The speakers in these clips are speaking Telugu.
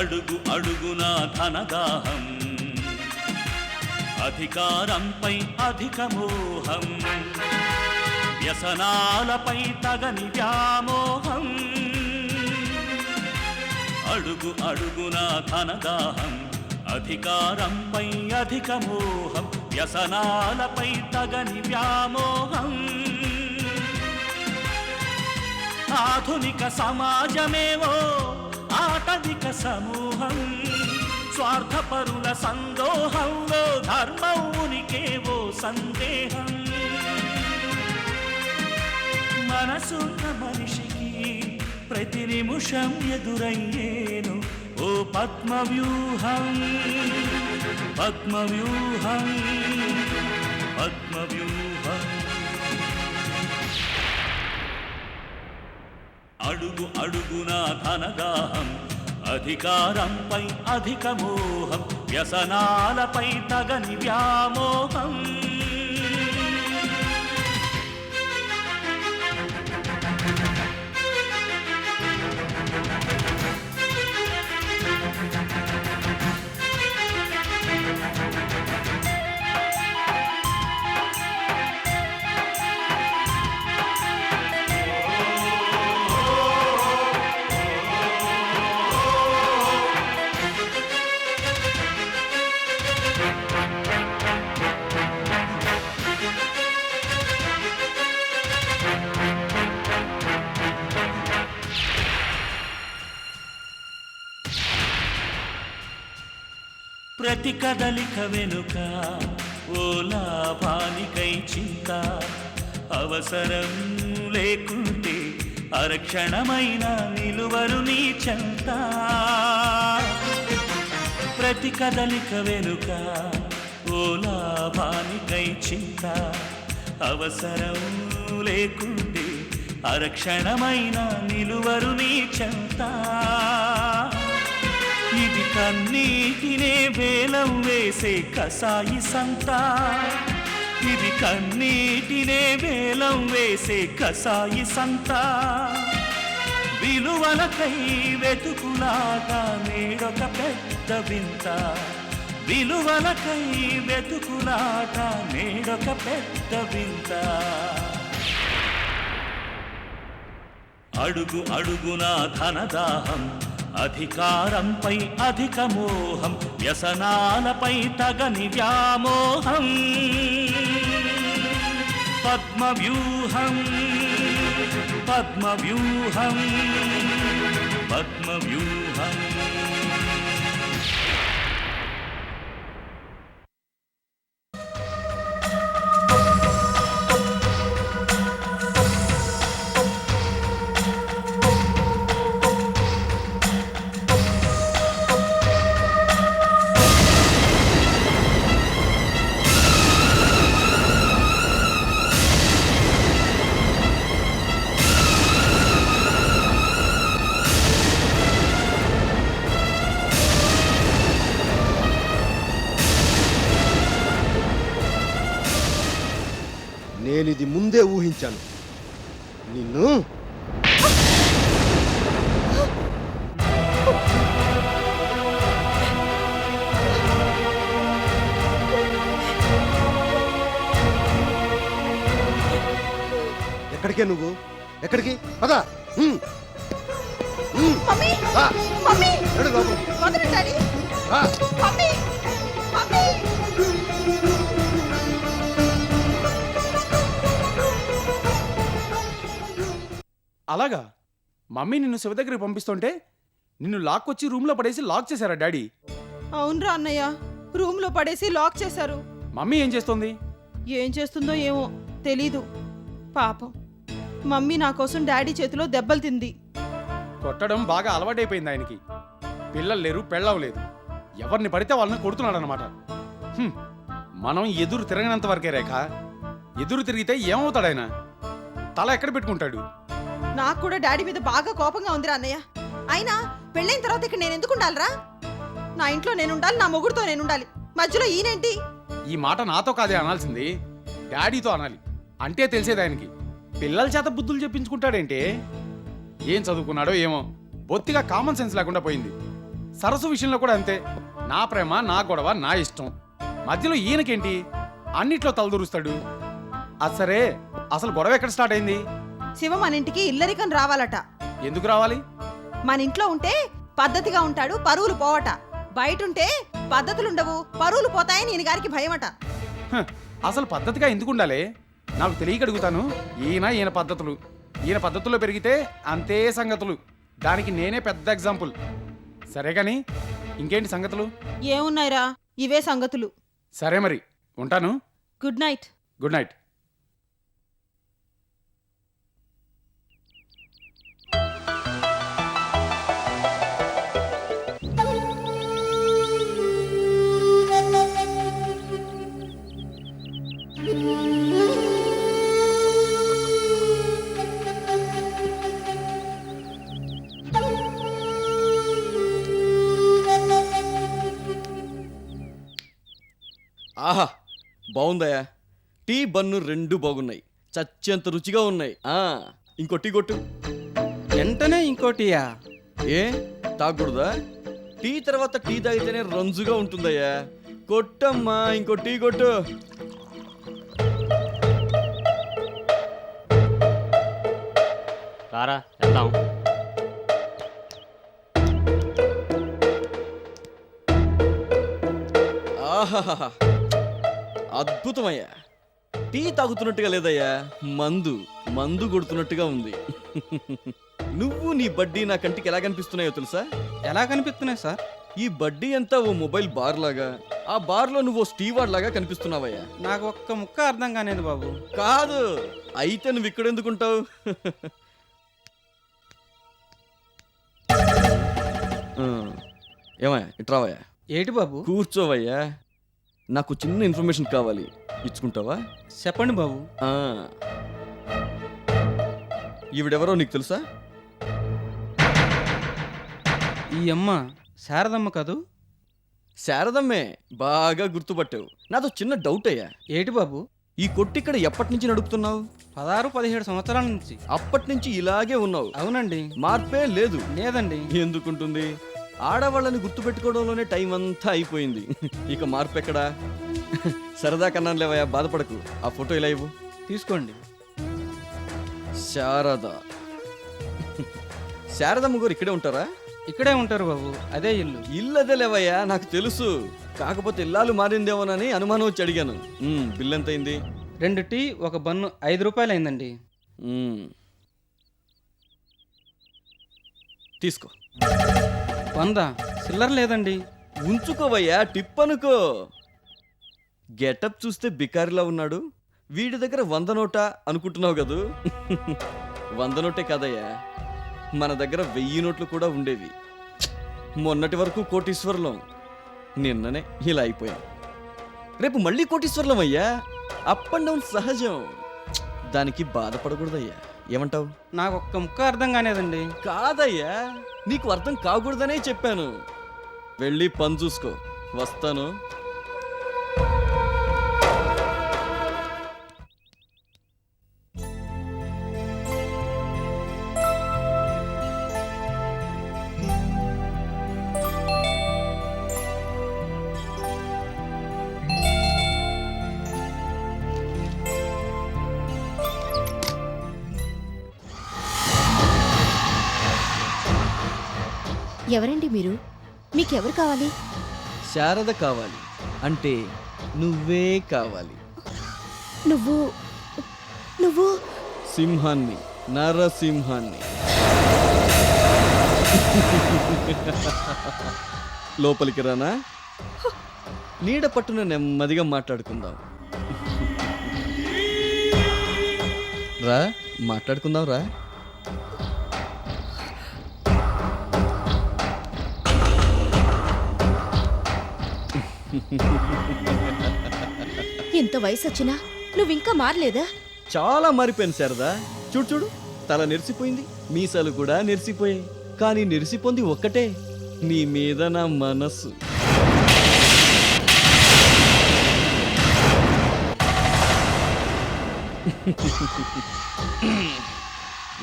అడుగు అడుగున ధనదాహం, అధికారంపై అధిక మోహం, వ్యసనాలపై తగని వ్యామోహం. అడుగు అడుగున ధనదాహం, అధికారంపై అధిక మోహం, వ్యసనాలపై తగని వ్యామోహం. ఆధునిక సమాజమేవో ఆటవిక సమూహం, స్వార్థపరుల సందోహంలో ధర్మం ఉనికేవో సందేహం. మనసున్న మనిషికి ప్రతి నిమిషం ఎదురయ్యేను ఓ పద్మవ్యూహం, పద్మవ్యూహం, పద్మవ్యూహం. అడుగు అడుగున ధనదాహం, అధికారంపై అధిక మోహం, వ్యసనాలపై తగని వ్యామోహం. ప్రతి కదలిక వెనుక ఓ లాభానికై చింత, అవసరం లేకుంటే అరక్షణమైన నిలువరు నీ చెంత. ప్రతి కదలిక వెనుక ఓ లాభానికై చింత, అవసరం లేకుంటే అరక్షణమైన నిలువరు నీ చెంత. ఇది కన్నీటినే వేలం వేసే కసాయి సంత, ఇది కన్నీటినే వేలం వేసే కసాయి సంత. విలువలకై వెతుకులాగా నేడొక పెద్ద వింత, విలువలకై వెతుకులాగా నేడొక పెద్ద వింత. అడుగు అడుగున ధనదాహం, అధికారంపై అధిక మోహం, వ్యసనాలపై తగని వ్యామోహం. పద్మవ్యూహం, పద్మవ్యూహం, పద్మవ్యూహం. నేనిది ముందే ఊహించాను. నిన్ను ఎక్కడికే నువ్వు? ఎక్కడికి? పద. అలాగా? మమ్మీ నిన్ను శివ దగ్గరికి పంపిస్తుంటే నిన్ను లాక్కొచ్చి రూమ్లో పడేసి లాక్ చేశారా డాడీ? అవునరా అన్నయ్య, రూమ్లో పడేసి లాక్ చేశారు. మమ్మీ ఏం చేస్తుంది? ఏం చేస్తుందో ఏమో తెలీదు. పాపం మమ్మీ నా కోసం డాడీ చేతిలో దెబ్బలు తింది. కొట్టడం బాగా అలవాటైపోయింది ఆయనకి. పిల్లలు లేరు, పెళ్ళం లేదు, ఎవరిని పడితే వాళ్ళని కొడుతున్నాడు అనమాట. మనం ఎదురు తిరగనంత వరకే రేఖ. ఎదురు తిరిగితే ఏమవుతాడాయన? తల ఎక్కడ పెట్టుకుంటాడు? నాకు కూడా డాడీ మీద బాగా కోపంగా ఉందిరా అన్నయ్య. అయినా పెళ్ళైన తర్వాత ఇక్కడ నేను ఎందుకు ఉండాలిరా? నా ఇంట్లో నేను ఉండాలి, నా మొగుడుతో నేను ఉండాలి. మధ్యలో ఈయనేంటి? ఈ మాట నాతో కాదే అనాల్సింది, డాడీతో అనాలి. అంటే తెలిసేది ఆయనకి. పిల్లల చేత బుద్ధులు చెప్పించుకుంటాడేంటి? ఏం చదువుకున్నాడో ఏమో, బొత్తిగా కామన్ సెన్స్ లేకుండా పోయింది. సరస్సు విషయంలో కూడా అంతే. నా ప్రేమ, నా గొడవ, నా ఇష్టం. మధ్యలో ఈయనకేంటి అన్నిట్లో తలదూరుస్తాడు. అది సరే, అసలు గొడవ ఎక్కడ స్టార్ట్ అయింది? శివ మన ఇంటికి ఇల్లరికం రావాలట. ఎందుకు రావాలి? మన ఇంట్లో ఉంటే పద్ధతిగా ఉంటాడు, పరువులు పోవట. బయట ఉంటే పద్ధతులుండవు, పరువులు పోతాయని ఈయన గారికి భయమట. హ, అసలు పద్ధతిగా ఎందుకు ఉండాలి? నాకు తెలియక అడుగుతాను. ఈయన పద్ధతులు, ఈయన పద్ధతుల్లో పెరిగితే అంతే సంగతులు. దానికి నేనే పెద్ద ఎగ్జాంపుల్. సరే కానీ ఇంకేంటి సంగతులు? ఏమున్నాయిరా, ఇవే సంగతులు. సరే మరి ఉంటాను. Good night. Good night. ఆహా, బాగుందయ్యా. టీ బన్ను రెండు బాగున్నాయి, చచ్చేంత రుచిగా ఉన్నాయి. ఇంకో టీ కొట్టు. వెంటనే ఇంకోటియా? ఏ తాగకూడదా? టీ తర్వాత టీ తాగితేనే రంజుగా ఉంటుందయ్యా. కొట్టమ్మా, ఇంకో టీ కొట్టు. రారా వెళ్దాం. ఆహాహా, అద్భుతమయ్యా. టీ తాగుతున్నట్టుగా లేదయ్యా, మందు మందు కొడుతున్నట్టుగా ఉంది. నువ్వు నీ బడ్డీ నా కంటికి ఎలా కనిపిస్తున్నాయో తెలుసా? ఎలా కనిపిస్తున్నాయి సార్? ఈ బడ్డీ అంతా ఓ మొబైల్ బార్ లాగా, ఆ బార్లో నువ్వు స్టీవార్డ్ లాగా కనిపిస్తున్నావయ్యా. నాకు ఒక్క ముక్క అర్థం కాలేదు బాబు. కాదు, అయితే నువ్వు ఇక్కడ ఎందుకుంటావు? ఏమయ్యా, ఇట్రావయ్యా. ఏటి బాబు? కూర్చోవయ్యా. నాకు చిన్న ఇన్ఫర్మేషన్ కావాలి, ఇచ్చుకుంటావా? చెప్పండి బాబు. ఈవిడెవరో నీకు తెలుసా? ఈ అమ్మ శారదమ్మ కదూ? శారదమ్మే, బాగా గుర్తుపట్టావు. నాతో చిన్న డౌట్ అయ్యా. ఏటి బాబు? ఈ కొట్టిక్కడ ఎప్పటి నుంచి నడుపుతున్నావు? 16-17 సంవత్సరాల నుంచి. అప్పటి నుంచి ఇలాగే ఉన్నావు? అవునండి. మార్పే లేదు? లేదండి. ఎందుకుంటుంది? ఆడవాళ్ళని గుర్తుపెట్టుకోవడంలోనే టైం అంతా అయిపోయింది. ఇక మార్పు ఎక్కడా? సరదా కన్నా లేవయ్యా, బాధపడకు. ఆ ఫోటో ఇలా ఇవ్వు. తీసుకోండి. శారద. శారదమ్మ గారు ఇక్కడే ఉంటారా? ఇక్కడే ఉంటారు బాబు, అదే ఇల్లు. ఇల్లు అదే లేవయ్యా, నాకు తెలుసు. కాకపోతే ఇల్లాలు మారిందేమోనని అనుమానం వచ్చి అడిగాను. బిల్ ఎంత అయింది? 2 టీ 1 బన్ను 5 రూపాయలు అయిందండి. తీసుకో. 100 చిల్లర లేదండి. ఉంచుకోవయ్యా, టిప్ అనుకో. గెటప్ చూస్తే బికారిలా ఉన్నాడు. వీడి దగ్గర 100 నోటా అనుకుంటున్నావు కదూ? 100 నోటే కాదయ్యా, మన దగ్గర 1000 నోట్లు కూడా ఉండేవి. మొన్నటి వరకు కోటీశ్వరులం, నిన్ననే ఇలా అయిపోయాం. రేపు మళ్ళీ కోటీశ్వరులం అయ్యా. అప్ అండ్ డౌన్ సహజం, దానికి బాధపడకూడదయ్యా. ఏమంటావు? నాకు ఒక్క ముక్క అర్థం కాలేదండి. కాదయ్యా, నీకు అర్థం కాకూడదనే చెప్పాను. వెళ్ళి పని చూసుకో, వస్తాను. ఎవరండి మీరు? మీకెవరు కావాలి? శారద కావాలి అంటే నువ్వే కావాలి. నువ్వు నువ్వు సింహాన్ని, నరసింహాన్ని. లోపలికి రానా? నీడ పట్టున నెమ్మదిగా మాట్లాడుకుందాం. రా, మాట్లాడుకుందాం రా. ఇంత వయసు వచ్చినా నువ్వింకా మారలేదా? చాలా మారిపోయాను శారదా. చూడు చూడు, తల నెరిసిపోయింది, మీసాలు కూడా నెరిసిపోయాయి. కానీ నెరిసిపోయింది ఒక్కటే, నీ మీద నా మనస్సు.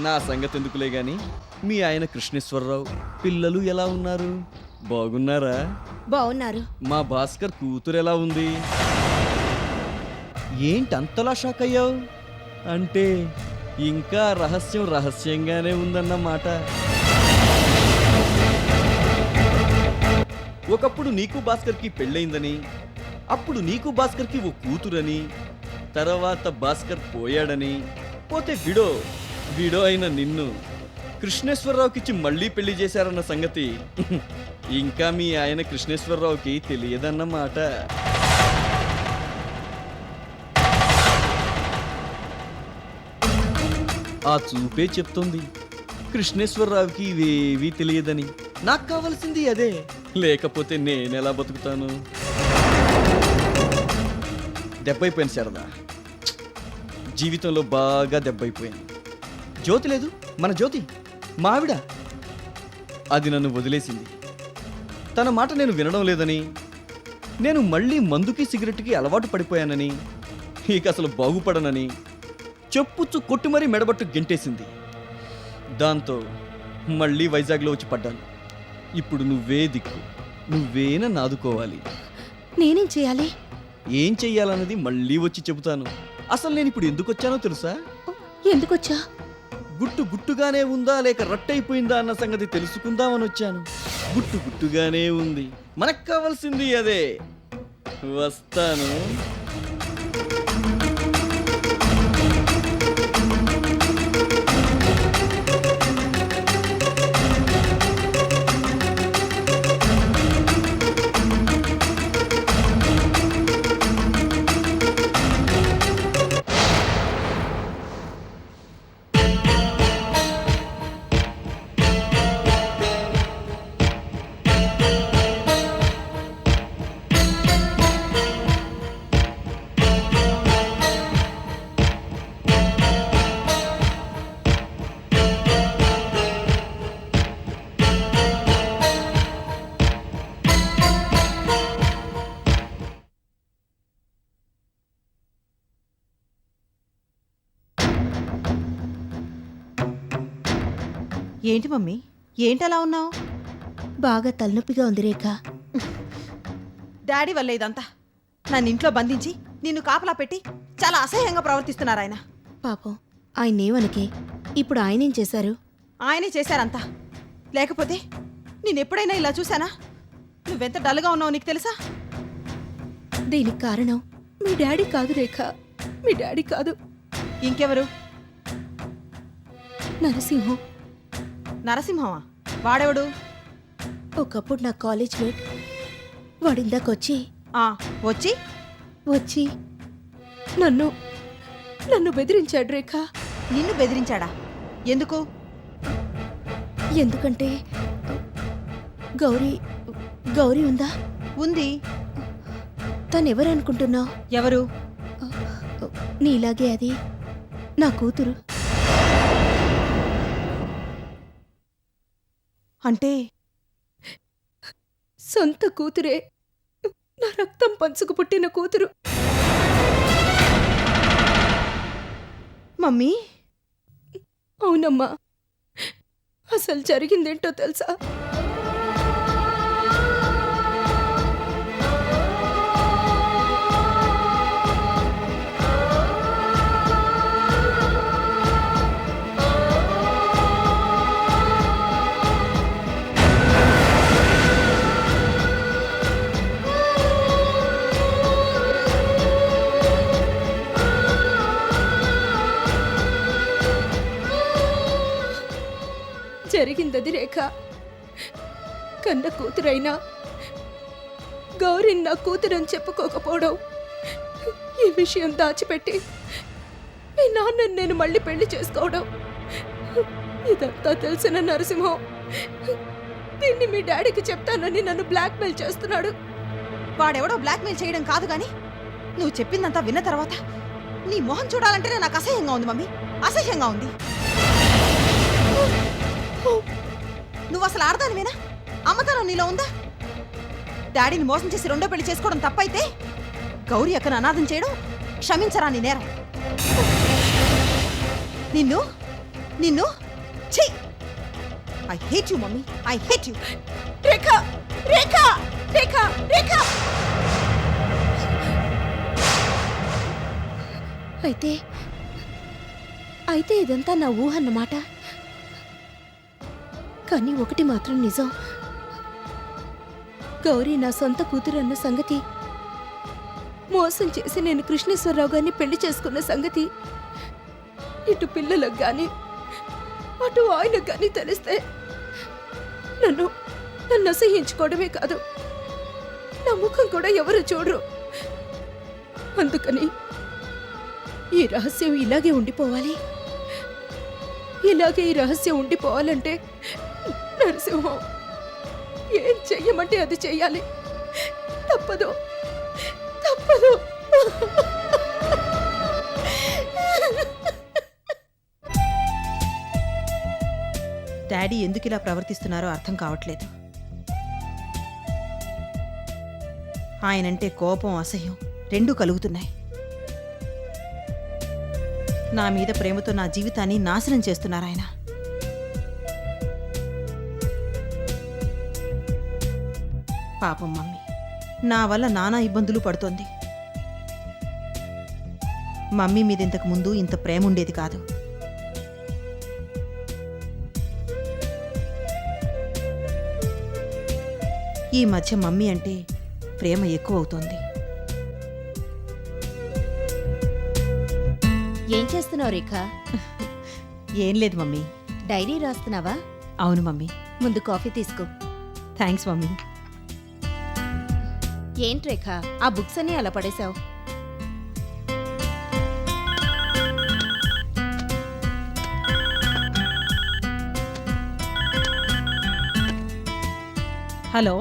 నా సంగతి ఎందుకులే గాని, మీ ఆయన కృష్ణేశ్వరరావు, పిల్లలు ఎలా ఉన్నారు? బాగున్నారా? బాగున్నారు. మా భాస్కర్ కూతురు ఎలా ఉంది? ఏంటి అంతలా షాక్ అయ్యావు? అంటే ఇంకా రహస్యం రహస్యంగానే ఉందన్నమాట. ఒకప్పుడు నీకు భాస్కర్కి పెళ్ళయిందని, అప్పుడు నీకు భాస్కర్కి ఓ కూతురని, తర్వాత భాస్కర్ పోయాడని, పోతే విడో అయిన నిన్ను కృష్ణేశ్వరరావుకిచ్చి మళ్ళీ పెళ్లి చేశారన్న సంగతి ఇంకా మీ ఆయన కృష్ణేశ్వరరావుకి తెలియదన్నమాట. ఆ చూపే చెప్తుంది కృష్ణేశ్వరరావుకి ఇవేవీ తెలియదని. నాకు కావాల్సింది అదే, లేకపోతే నేనెలా బతుకుతాను? దెబ్బైపోయాను శారదా, జీవితంలో బాగా దెబ్బైపోయాను. జ్యోతి లేదు, మన జ్యోతి మావిడ, అది నన్ను వదిలేసింది. తన మాట నేను వినడం లేదని, నేను మళ్ళీ మందుకి సిగరెట్కి అలవాటు పడిపోయానని, ఇక అసలు బాగుపడనని చెప్పుచ్చు కొట్టి మరీ మెడబట్టు గెంటేసింది. దాంతో మళ్ళీ వైజాగ్లో వచ్చి పడ్డాను. ఇప్పుడు నువ్వే దిక్కు, నువ్వేనా నాదుకోవాలి. నేనేం చేయాలి? ఏం చెయ్యాలన్నది మళ్ళీ వచ్చి చెబుతాను. అసలు నేను ఇప్పుడు ఎందుకు వచ్చానో తెలుసా? ఎందుకొచ్చా? గుట్టుగానే ఉందా లేక రట్టయిపోయిందా అన్న సంగతి తెలుసుకుందామని వచ్చాను. గుట్టుగానే ఉంది, మనకు కావాల్సింది అదే. వస్తాను. ఏంటి మమ్మీ, ఏంటలా ఉన్నావు? బాగా తలనొప్పిగా ఉంది రేఖ. డాడీ వల్ల ఇదంతా. నన్ను ఇంట్లో బంధించి నిన్ను కాపలా పెట్టి చాలా అసహ్యంగా ప్రవర్తిస్తున్నారు ఆయన. పాపం ఆయన్నేమనకే. ఇప్పుడు ఆయనేం చేశారు? ఆయనే చేశారంతా. లేకపోతే నేనెప్పుడైనా ఇలా చూసానా? నువ్వెంత డల్గా ఉన్నావు నీకు తెలుసా? దీనికి కారణం మీ డాడీ కాదు రేఖ, మీ డాడీ కాదు. ఇంకెవరు? నరసింహం. నరసింహమా? వాడెవడు? ఒకప్పుడు నా కాలేజ్ మేట్. వాడిందాకొచ్చి వచ్చి వచ్చి నన్ను బెదిరించాడు రేఖ. నిన్ను బెదిరించాడా? ఎందుకు? ఎందుకంటే గౌరీ ఉందా? ఉంది. తనెవరనుకుంటున్నావు? ఎవరు? నీలాగే అది నా కూతురు. అంటే సొంత కూతురే, నా రక్తం పంచుకు పుట్టిన కూతురు. మమ్మీ? అవునమ్మా. అసలు జరిగిందేంటో తెలుసా? జరిగిందది రేఖ. కన్న కూతురైనా గౌరీ నా కూతురని చెప్పుకోకపోవడం, ఈ విషయం దాచిపెట్టి మీ నాన్నని నేను మళ్ళీ పెళ్లి చేసుకోవడం, ఇదంతా తెలిసిన నరసింహం దీన్ని మీ డాడీకి చెప్తానని నన్ను బ్లాక్మెయిల్ చేస్తున్నాడు. వాడెవడో బ్లాక్మెయిల్ చేయడం కాదు కానీ నువ్వు చెప్పిందంతా విన్న తర్వాత నీ మొహం చూడాలంటేనే నాకు అసహ్యంగా ఉంది మమ్మీ, అసహ్యంగా ఉంది. నువ్వు అసలు ఆడదానివేనా? అమ్మతనం నీలో ఉందా? డాడీని మోసం చేసి రెండో పెళ్లి చేసుకోవడం తప్పైతే గౌరీ అక్కను అనాథం చేయడం క్షమించరా నీ నేరం. నిన్ను నిన్ను ఛీ! I hate you mummy, I hate you. Rekha Rekha Rekha Rekha అయితే అయితే ఇదంతా నా ఊహ అన్నమాట. కానీ ఒకటి మాత్రం నిజం, గౌరీ నా సొంత కూతురు అన్న సంగతి, మోసం చేసి నేను కృష్ణేశ్వరరావు గారిని పెళ్లి చేసుకున్న సంగతి ఇటు పిల్లలకు గాని అటు ఆయనకు గాని తెలిస్తే నన్ను నన్ను అసహించుకోవడమే కాదు, నా ముఖం కూడా ఎవరు చూడరు. అందుకని ఈ రహస్యం ఇలాగే ఉండిపోవాలి. ఇలాగే ఈ రహస్యం ఉండిపోవాలంటే నరసింహం ఏం చెయ్యమంటే అది చెయ్యాలి. తప్పదు తప్పదు. డాడీ ఎందుకు ఇలా ప్రవర్తిస్తున్నారో అర్థం కావట్లేదు. ఆయనంటే కోపం, అసహ్యం రెండూ కలుగుతున్నాయి. నా మీద ప్రేమతో నా జీవితాన్ని నాశనం చేస్తున్నారు ఆయన. పాపం మమ్మీ నా వల్ల నానా ఇబ్బందులు పడుతోంది. మమ్మీ మీద ఇంతకు ముందు ఇంత ప్రేమ ఉండేది కాదు. ఈ మధ్య మమ్మీ అంటే ప్రేమ ఎక్కువ అవుతోంది. ఏం చేస్తున్నావు రేఖ? ఏం లేదు మమ్మీ. డైరీ రాస్తున్నావా? అవును మమ్మీ. ముందు కాఫీ తీసుకో. Thanks mummy. ఏంటి రేఖ ఆ బుక్స్ అన్ని అలా పడేశావు? హలో,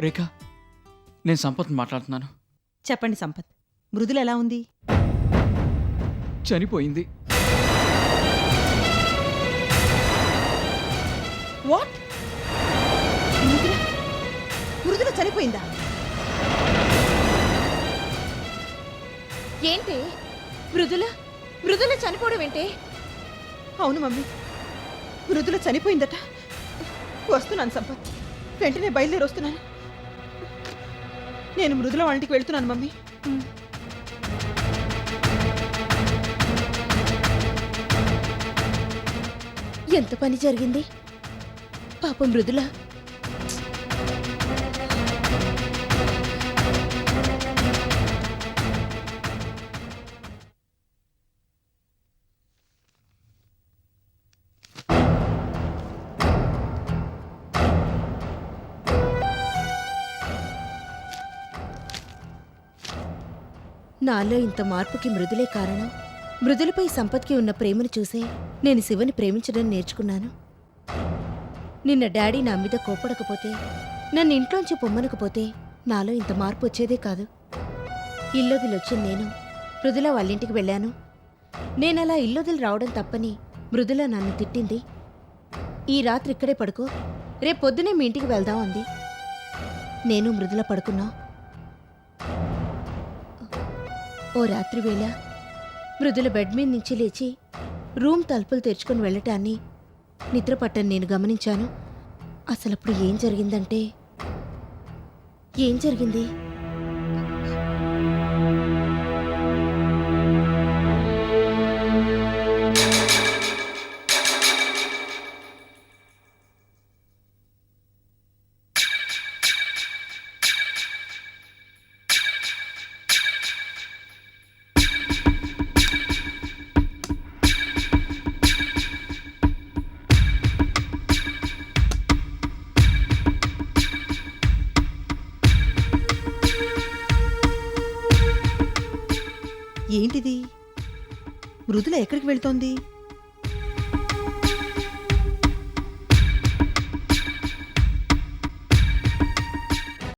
రేఖ, నేను సంపత్ మాట్లాడుతున్నాను. చెప్పండి సంపత్. మృదుల ఎలా ఉంది? చనిపోయింది. వాట్? మృదుల మృదుల చనిపోయిందా? ఏంటి మృదుల మృదుల చనిపోవడం ఏంటి? అవును మమ్మీ, మృదుల చనిపోయిందట. వస్తున్నాను సంపత్, వెంటనే బయలుదేరి వస్తున్నాను. నేను మృదుల వాళ్ళ ఇంటికి వెళ్తున్నాను మమ్మీ. ఎంత పని జరిగింది పాపం మృదుల. నాలో ఇంత మార్పుకి మృదులే కారణం. మృదులపై సంపత్కి ఉన్న ప్రేమను చూసే నేను శివని ప్రేమించడం నేర్చుకున్నాను. నిన్న డాడీ నా మీద కోపడకపోతే, నన్ను ఇంట్లోంచి పొమ్మనకపోతే నాలో ఇంత మార్పు వచ్చేదే కాదు. ఇల్లొదిలొచ్చింది నేను మృదుల వాళ్ళింటికి వెళ్ళాను. నేనలా ఇల్లొదిలి రావడం తప్పని మృదుల నన్ను తిట్టింది. ఈ రాత్రి ఇక్కడే పడుకో, రేపు పొద్దునే మీ ఇంటికి వెళ్దాం అంది. నేను మృదుల పడుకున్నా. ఓ రాత్రి వేళ మృదుల బెడ్ మీద నుంచి లేచి రూమ్ తలుపులు తెరుచుకొని వెళ్ళటాన్ని నిద్రపట్టని నేను గమనించాను. అసలప్పుడు ఏం జరిగిందంటే, ఏం జరిగింది? ఏంటిది? మృదుల ఎక్కడికి వెళ్తోంది?